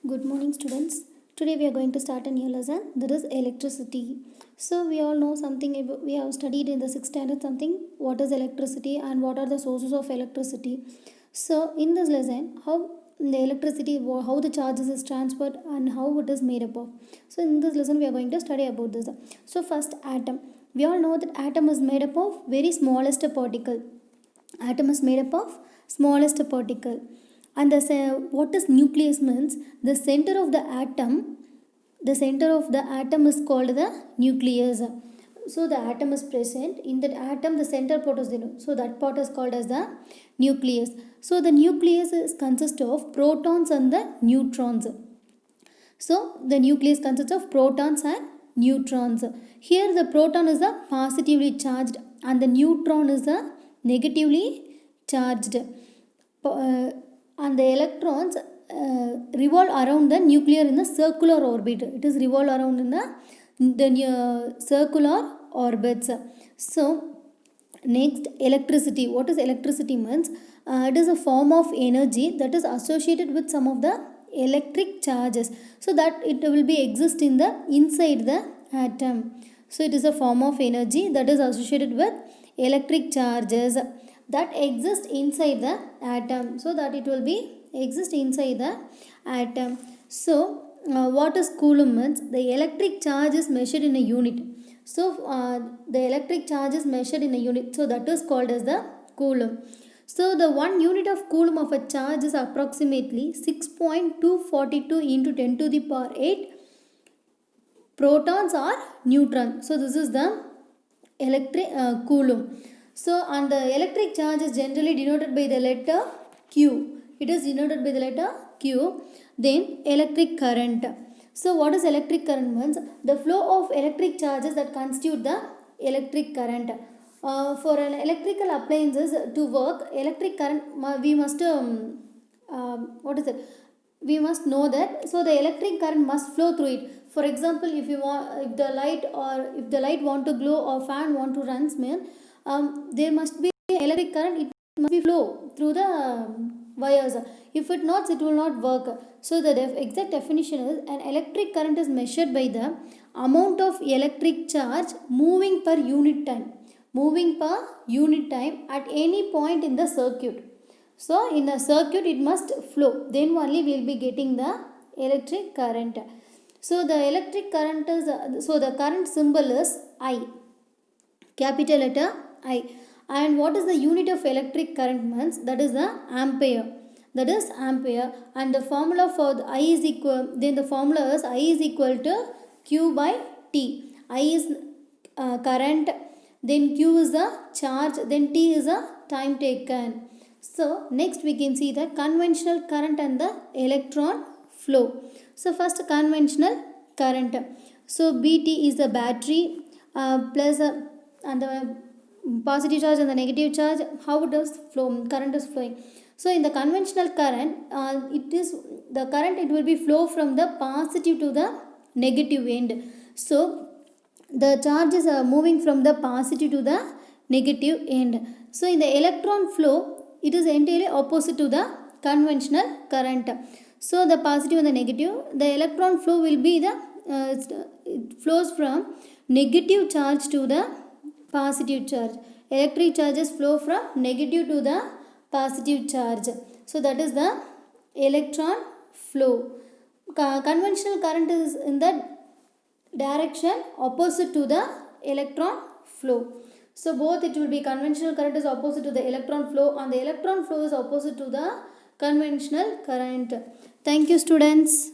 Good morning, students. Today we are going to start a new lesson, that is electricity. So we all know something about, we have studied in the 6th standard something what is electricity and what are the sources of electricity. So in this lesson, how the electricity, how the charges is transferred and how it is made up of. So in this lesson we are going to study about this. So first, atom. We all know that atom is made up of very smallest particle. Atom is made up of smallest particle. And what is nucleus means, the center of the atom is called the nucleus. So the atom is present in that atom, the center part is there, so that part is called as the nucleus. So the nucleus consists of protons and the neutrons. So the nucleus consists of protons and neutrons. Here the proton is the positively charged and the neutron is the negatively charged. And the electrons revolve around the nucleus in the circular orbit. It is revolve around in the circular orbits. So next, electricity. What is electricity means? It is a form of energy that is associated with some of the electric charges, so that it will be exist in the inside the atom. So it is a form of energy that is associated with electric charges that exist inside the atom, so that it will be exist inside the atom. So what is coulomb means? The electric charge is measured in a unit. So the electric charge is measured in a unit, so that is called as the coulomb. So the 1 unit of coulomb of a charge is approximately 6.242 into 10 to the power 8 protons or neutrons. So this is the electric coulomb. So and the electric charge is generally denoted by the letter Q. It is denoted by the letter Q. Then electric current. So what is electric current means? The flow of electric charges that constitute the electric current. For an electrical appliances to work, electric current we must what is it? We must know that. So the electric current must flow through it. For example, if the light want to glow or fan want to run smell, there must be electric current. It must be flow through the wires. If it not, it will not work. So the exact definition is an electric current is measured by the amount of electric charge moving per unit time. Moving per unit time at any point in the circuit. So in a circuit it must flow. Then only we will be getting the electric current. So the electric current is, so the current symbol is I. Capital letter I. And what is the unit of electric current means? That is the ampere. That is ampere. And the formula for the I is equal, then the formula is I is equal to Q by T. I is current, then Q is the charge, then T is the time taken. So next we can see the conventional current and the electron flow. So first, conventional current. So BT is the battery plus and the positive charge and the negative charge. How does flow? Current is flowing. So in the conventional current, it is the current. It will be flow from the positive to the negative end. So the charges are moving from the positive to the negative end. So in the electron flow, it is entirely opposite to the conventional current. So the positive and the negative, the electron flow will be the it flows from negative charge to the positive charge. Electric charges flow from negative to the positive charge. So that is the electron flow. Conventional current is in the direction opposite to the electron flow. So both it will be conventional current is opposite to the electron flow and the electron flow is opposite to the conventional current. Thank you, students.